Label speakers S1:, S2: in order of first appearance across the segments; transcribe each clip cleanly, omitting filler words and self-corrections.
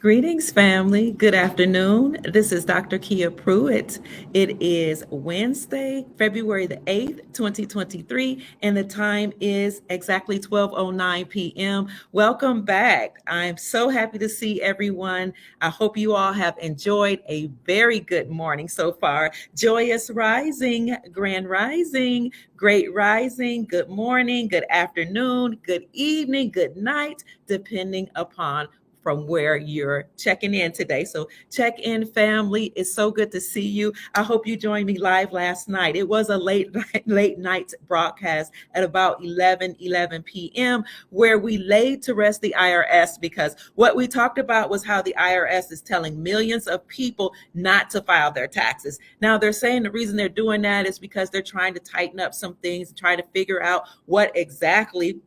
S1: Greetings, family. Good afternoon. This is Dr. Kia Pruitt. It is Wednesday, February the 8th, 2023, and the time is exactly 12:09 p.m. Welcome back. I'm so happy to see everyone. I hope you all have enjoyed a very good morning so far. Joyous rising, grand rising, great rising, good morning, good afternoon, good evening, good night, depending upon from where you're checking in today. So check in, family. It's so good to see you. I hope you joined me live last night. It was a late night broadcast at about 11 p.m. where we laid to rest the IRS, because what we talked about was how the IRS is telling millions of people not to file their taxes. Now they're saying the reason they're doing that is because they're trying to tighten up some things and try to figure out what exactly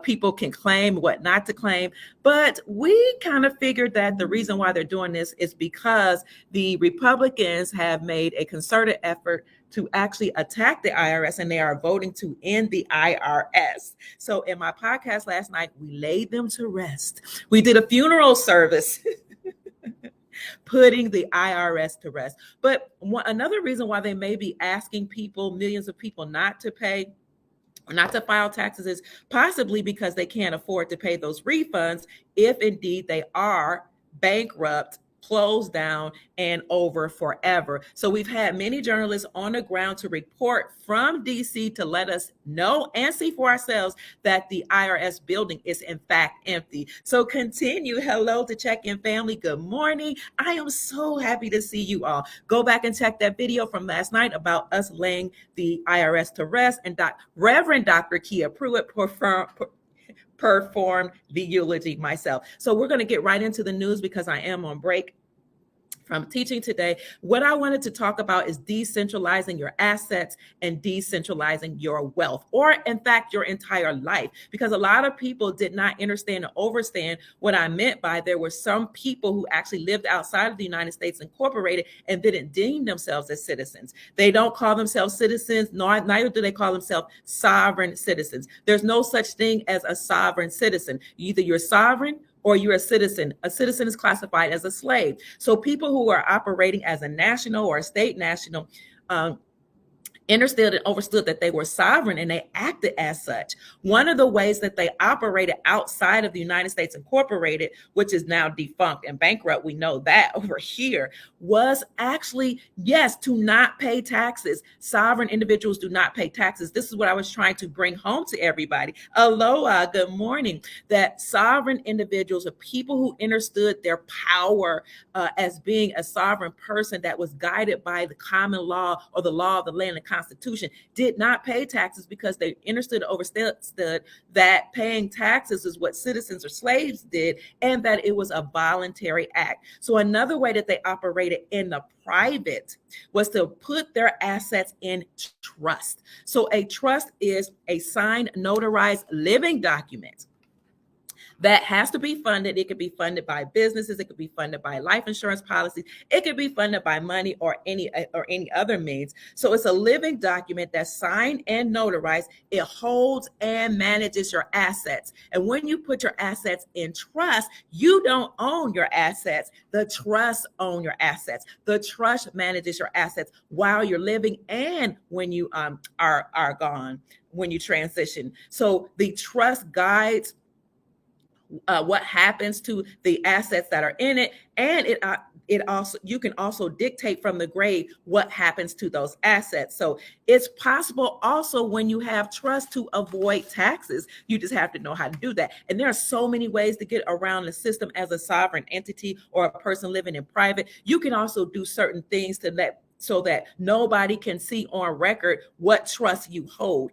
S1: people can claim, what not to claim. But we kind of figured that the reason why they're doing this is because the Republicans have made a concerted effort to actually attack the IRS, and they are voting to end the IRS. So in my podcast last night, we laid them to rest. We did a funeral service putting the IRS to rest. But another reason why they may be asking people, millions of people, not to file taxes is possibly because they can't afford to pay those refunds if indeed they are bankrupt, closed down, and over forever. So we've had many journalists on the ground to report from DC to let us know and see for ourselves that the IRS building is in fact empty. So continue. Hello to Check In family. Good morning. I am so happy to see you all. Go back and check that video from last night about us laying the IRS to rest, and Reverend Dr. Kia Pruitt performed the eulogy myself. So we're going to get right into the news because I am on break from teaching today. What I wanted to talk about is decentralizing your assets and decentralizing your wealth, or in fact, your entire life, because a lot of people did not understand or understand what I meant by there were some people who actually lived outside of the United States Incorporated and didn't deem themselves as citizens. They don't call themselves citizens, neither do they call themselves sovereign citizens. There's no such thing as a sovereign citizen. Either you're sovereign or you're a citizen. A citizen is classified as a slave. So people who are operating as a national or a state national understood and understood that they were sovereign, and they acted as such. One of the ways that they operated outside of the United States Incorporated, which is now defunct and bankrupt, we know that over here, was actually, yes, to not pay taxes. Sovereign individuals do not pay taxes. This is what I was trying to bring home to everybody. Aloha, good morning. That sovereign individuals are people who understood their power as being a sovereign person that was guided by the common law or the law of the land and Constitution, did not pay taxes because they understood, understood that paying taxes is what citizens or slaves did, and that it was a voluntary act. So another way that they operated in the private was to put their assets in trust. So a trust is a signed, notarized living document that has to be funded. It could be funded by businesses. It could be funded by life insurance policies. It could be funded by money or any other means. So it's a living document that's signed and notarized. It holds and manages your assets. And when you put your assets in trust, you don't own your assets. The trust owns your assets. The trust manages your assets while you're living and when you are gone, when you transition. So the trust guides what happens to the assets that are in it, and it also, you can also dictate from the grave what happens to those assets. So it's possible also when you have trust to avoid taxes. You just have to know how to do that. And there are so many ways to get around the system as a sovereign entity or a person living in private. You can also do certain things so that nobody can see on record what trust you hold.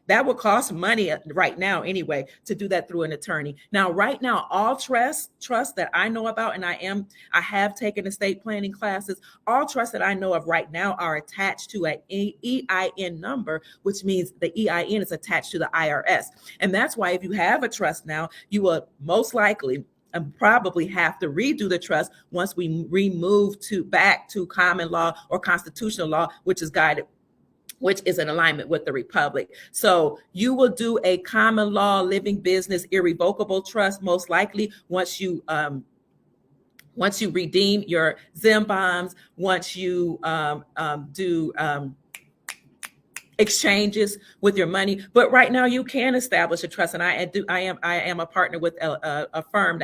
S1: That would cost money right now anyway, to do that through an attorney. Now, right now, all trust that I know about, and I have taken estate planning classes, all trusts that I know of right now are attached to an EIN number, which means the EIN is attached to the IRS. And that's why if you have a trust now, you will most likely and probably have to redo the trust once we remove back to common law or constitutional law, which is in alignment with the Republic. So you will do a common law living business irrevocable trust most likely once you once you redeem your Zim bonds, once you do exchanges with your money. But right now you can establish a trust, and I am a partner with a firm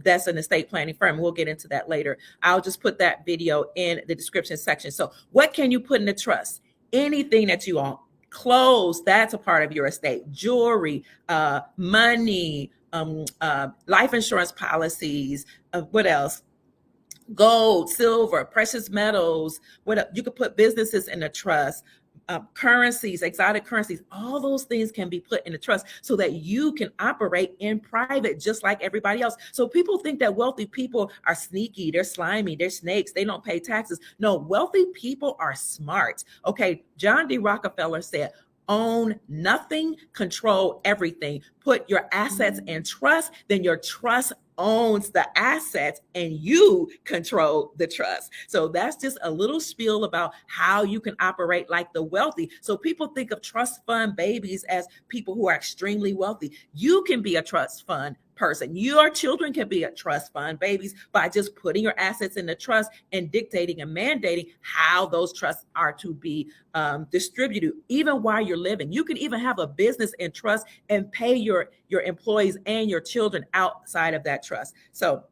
S1: that's an estate planning firm. We'll get into that later. I'll just put that video in the description section. So what can you put in a trust? Anything that you own. Clothes, that's a part of your estate. Jewelry, money, life insurance policies, what else? Gold, silver, precious metals. What you could put businesses in a trust, currencies, exotic currencies. All those things can be put in a trust so that you can operate in private just like everybody else. So people think that wealthy people are sneaky, they're slimy, they're snakes, they don't pay taxes. No, wealthy people are smart. Okay, John D. Rockefeller said, own nothing, control everything. Put your assets in trust, then your trust owns the assets and you control the trust. So that's just a little spiel about how you can operate like the wealthy. So people think of trust fund babies as people who are extremely wealthy. You can be a trust fund person. Your children can be a trust fund babies by just putting your assets in the trust and dictating and mandating how those trusts are to be distributed, even while you're living. You can even have a business in trust and pay your employees and your children outside of that trust. So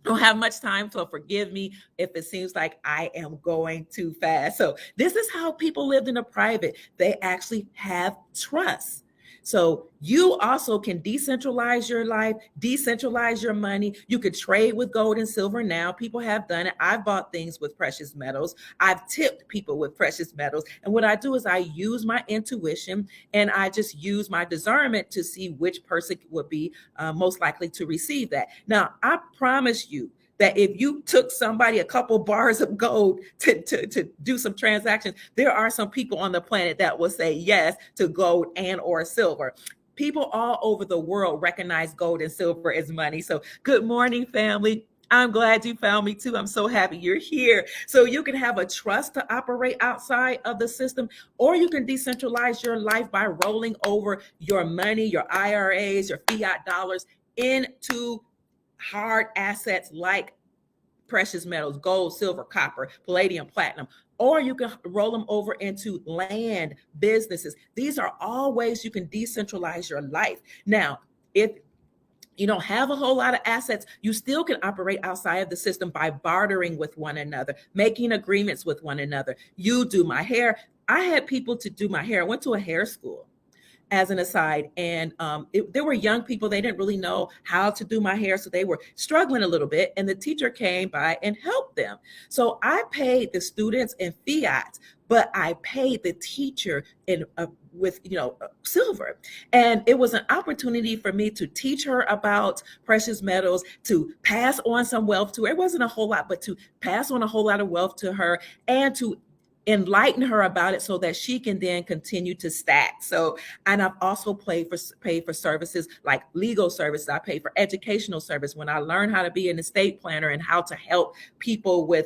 S1: I don't have much time, so forgive me if it seems like I am going too fast. So this is how people lived in the private. They actually have trust. So you also can decentralize your life, decentralize your money. You could trade with gold and silver now. People have done it. I've bought things with precious metals. I've tipped people with precious metals. And what I do is I use my intuition and I just use my discernment to see which person would be most likely to receive that. Now, I promise you, that if you took somebody a couple bars of gold to do some transactions, there are some people on the planet that will say yes to gold and or silver. People all over the world recognize gold and silver as money. So good morning, family. I'm glad you found me too. I'm so happy you're here. So you can have a trust to operate outside of the system, or you can decentralize your life by rolling over your money, your IRAs, your fiat dollars into hard assets like precious metals, gold, silver, copper, palladium, platinum, or you can roll them over into land, businesses. These are all ways you can decentralize your life. Now, if you don't have a whole lot of assets, you still can operate outside of the system by bartering with one another, making agreements with one another. You do my hair. I had people to do my hair. I went to a hair school, as an aside, and there were young people. They didn't really know how to do my hair, so they were struggling a little bit, and the teacher came by and helped them. So I paid the students in fiat, but I paid the teacher in with silver. And it was an opportunity for me to teach her about precious metals, to pass on some wealth to her. It wasn't a whole lot, but to pass on a whole lot of wealth to her and to enlighten her about it so that she can then continue to stack. So, and I've also paid for services like legal services. I pay for educational service when I learned how to be an estate planner and how to help people with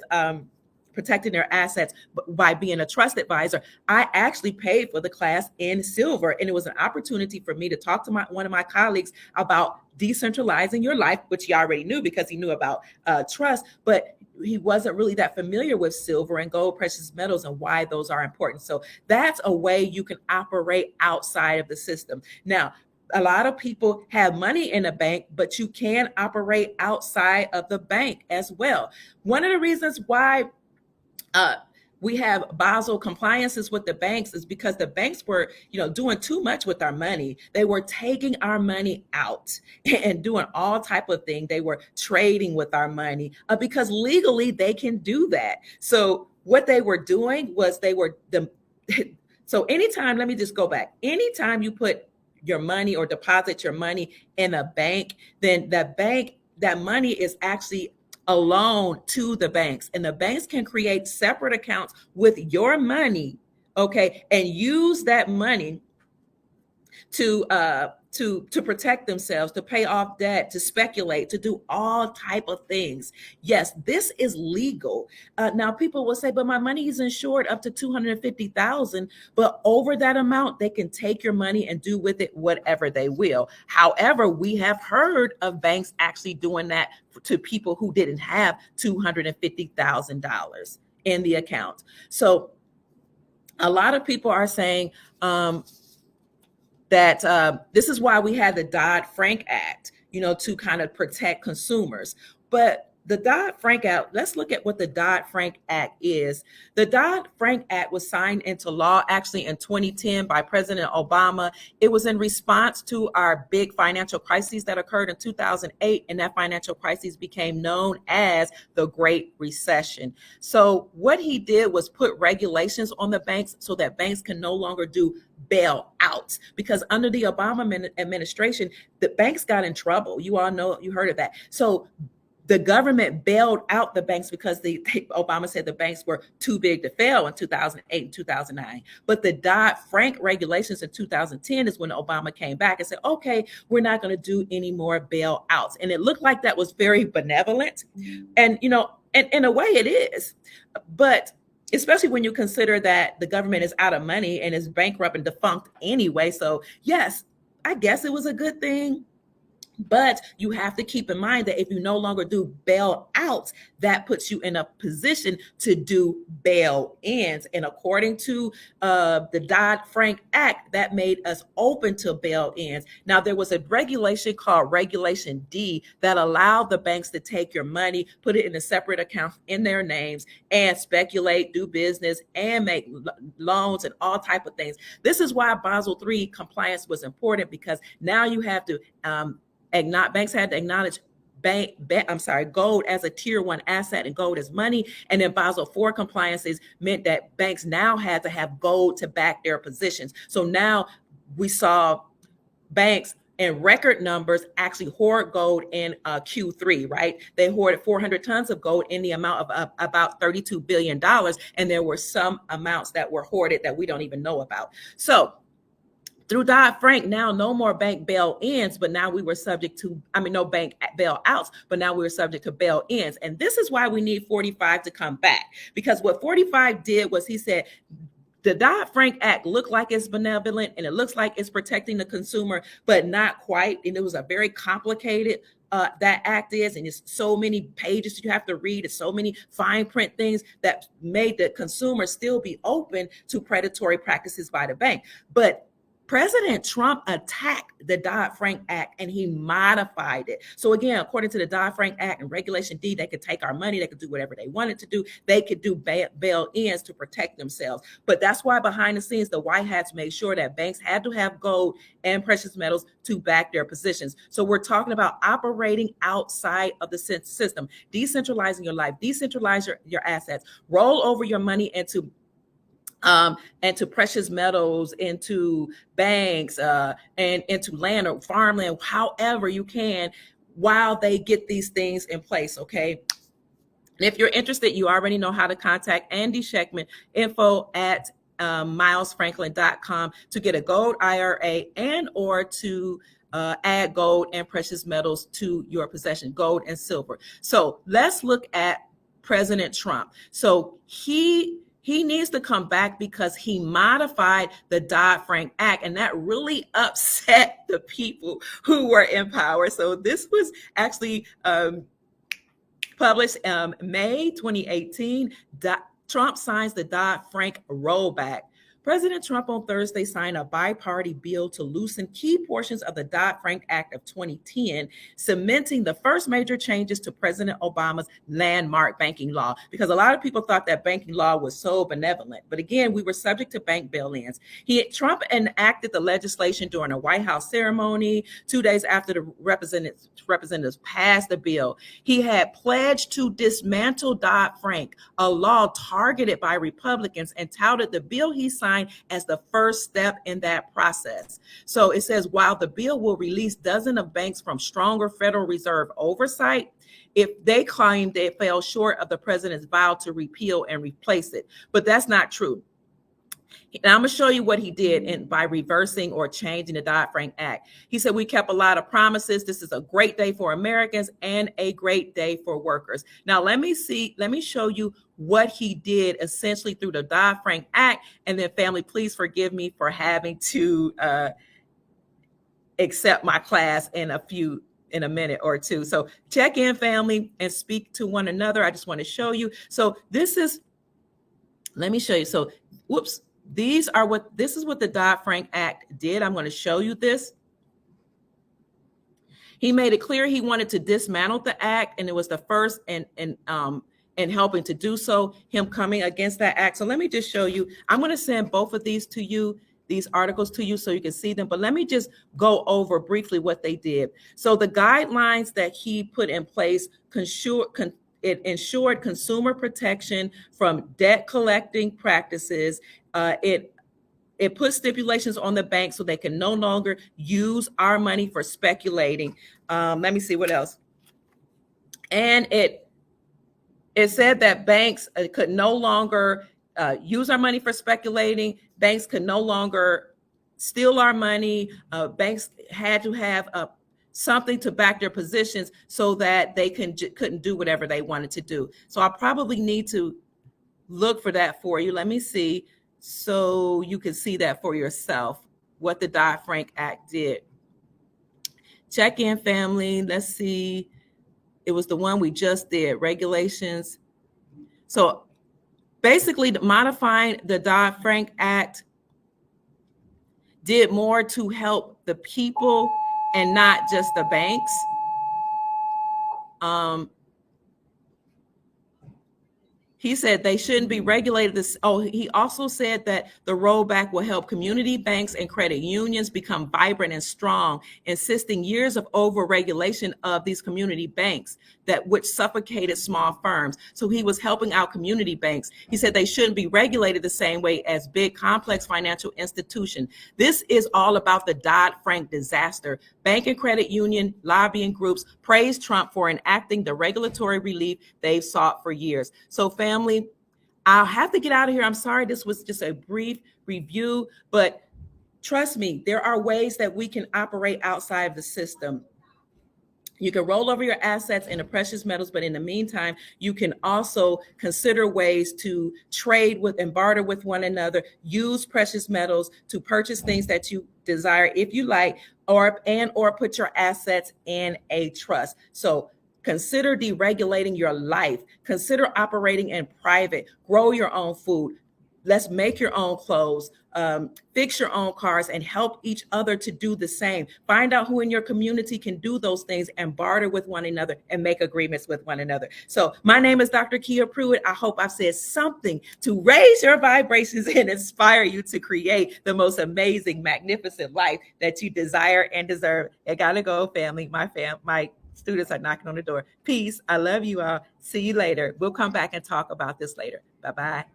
S1: protecting their assets by being a trust advisor. I actually paid for the class in silver, and it was an opportunity for me to talk to one of my colleagues about decentralizing your life, which he already knew because he knew about trust, but he wasn't really that familiar with silver and gold, precious metals, and why those are important. So that's a way you can operate outside of the system. Now, a lot of people have money in a bank, but you can operate outside of the bank as well. One of the reasons why we have Basel compliances with the banks is because the banks were, doing too much with our money. They were taking our money out and doing all type of things. They were trading with our money because legally they can do that. So what they were doing was so anytime, let me just go back. Anytime you put your money or deposit your money in a bank, then that money is actually a loan to the banks, and the banks can create separate accounts with your money, okay, and use that money to to protect themselves, to pay off debt, to speculate, to do all type of things. Yes, this is legal. Now people will say, but my money is insured up to 250,000, but over that amount, they can take your money and do with it whatever they will. However, we have heard of banks actually doing that to people who didn't have $250,000 in the account. So a lot of people are saying, that this is why we had the Dodd-Frank Act, to kind of protect consumers. But the Dodd-Frank Act, let's look at what the Dodd-Frank Act is. The Dodd-Frank Act was signed into law actually in 2010 by President Obama. It was in response to our big financial crises that occurred in 2008, and that financial crisis became known as the Great Recession. So what he did was put regulations on the banks so that banks can no longer do bailouts, because under the Obama administration, the banks got in trouble. You all know, you heard of that. So the government bailed out the banks because Obama said the banks were too big to fail in 2008 and 2009. But the Dodd-Frank regulations in 2010 is when Obama came back and said, okay, we're not going to do any more bailouts. And it looked like that was very benevolent. And, in a way it is. But especially when you consider that the government is out of money and is bankrupt and defunct anyway. So yes, I guess it was a good thing. But you have to keep in mind that if you no longer do bailouts, that puts you in a position to do bail-ins. And according to the Dodd-Frank Act, that made us open to bail-ins. Now, there was a regulation called Regulation D that allowed the banks to take your money, put it in a separate account in their names, and speculate, do business, and make loans and all type of things. This is why Basel III compliance was important, because now you have to banks had to acknowledge gold as a tier 1 asset and gold as money. And then Basel IV compliances meant that banks now had to have gold to back their positions. So now we saw banks in record numbers actually hoard gold in Q3, right? They hoarded 400 tons of gold in the amount of about $32 billion. And there were some amounts that were hoarded that we don't even know about. So through Dodd-Frank, now no more bank bail-ins, but now we were subject to, no bank bail-outs, but now we were subject to bail-ins. And this is why we need 45 to come back. Because what 45 did was he said, the Dodd-Frank Act looked like it's benevolent and it looks like it's protecting the consumer, but not quite. And it was a very complicated that act is, and it's so many pages you have to read, it's so many fine print things that made the consumer still be open to predatory practices by the bank. But President Trump attacked the Dodd-Frank Act and he modified it. So again, according to the Dodd-Frank Act and Regulation D, they could take our money, they could do whatever they wanted to do. They could do bail-ins to protect themselves. But that's why behind the scenes, the White Hats made sure that banks had to have gold and precious metals to back their positions. So we're talking about operating outside of the system, decentralizing your life, decentralize your assets, roll over your money into precious metals, into banks, and into land or farmland, however you can, while they get these things in place, okay? And if you're interested, you already know how to contact Andy Schectman, info@milesfranklin.com to get a gold IRA and or to add gold and precious metals to your possession, gold and silver. So let's look at President Trump. So he needs to come back because he modified the Dodd-Frank Act, and that really upset the people who were in power. So this was actually published May 2018. Trump signs the Dodd-Frank rollback. President Trump on Thursday signed a bi-party bill to loosen key portions of the Dodd-Frank Act of 2010, cementing the first major changes to President Obama's landmark banking law. Because a lot of people thought that banking law was so benevolent. But again, we were subject to bank bail-ins. Trump enacted the legislation during a White House ceremony 2 days after the representatives passed the bill. He had pledged to dismantle Dodd-Frank, a law targeted by Republicans, and touted the bill he signed as the first step in that process. So it says, while the bill will release dozens of banks from stronger Federal Reserve oversight, if they claim they fell short of the president's vow to repeal and replace it. But that's not true. And I'm going to show you what he did by reversing or changing the Dodd-Frank Act. He said, we kept a lot of promises. This is a great day for Americans and a great day for workers. Now, let me show you what he did essentially through the Dodd-Frank Act. And then, family, please forgive me for having to accept my class in a minute or two. So check in, family, and speak to one another. I just want to show you. So let me show you. So, whoops. This is what the Dodd-Frank Act did. I'm going to show you this. He made it clear he wanted to dismantle the act, and it was the first in helping to do so, him coming against that act. So let me just show you. I'm going to send both of these to you, these articles to you, so you can see them. But let me just go over briefly what they did. So the guidelines that he put in place it ensured consumer protection from debt collecting practices. It put stipulations on the bank so they can no longer use our money for speculating. Let me see what else. And it said that banks could no longer use our money for speculating. Banks could no longer steal our money. Banks had to have something to back their positions so that they couldn't do whatever they wanted to do. So I probably need to look for that for you. Let me see, so you can see that for yourself, what the Dodd-Frank Act did. Check in, family. Let's see. It was the one we just did, regulations. So basically, modifying the Dodd-Frank Act did more to help the people and not just the banks. He said they shouldn't be regulated. He also said that the rollback will help community banks and credit unions become vibrant and strong, insisting years of over-regulation of these community banks which suffocated small firms. So he was helping out community banks. He said they shouldn't be regulated the same way as big, complex financial institutions. This is all about the Dodd-Frank disaster. Bank and credit union lobbying groups praised Trump for enacting the regulatory relief they've sought for years. So, family, I'll have to get out of here. I'm sorry, this was just a brief review, but trust me, there are ways that we can operate outside of the system. You can roll over your assets into precious metals, but in the meantime, you can also consider ways to trade with and barter with one another, use precious metals to purchase things that you desire if you like, or put your assets in a trust. So consider deregulating your life. Consider operating in private. Grow your own food. Let's make your own clothes, fix your own cars, and help each other to do the same. Find out who in your community can do those things and barter with one another and make agreements with one another. So my name is Dr. Kia Pruitt. I hope I've said something to raise your vibrations and inspire you to create the most amazing, magnificent life that you desire and deserve. I gotta go, family. My students are knocking on the door. Peace. I love you all. See you later. We'll come back and talk about this later. Bye-bye.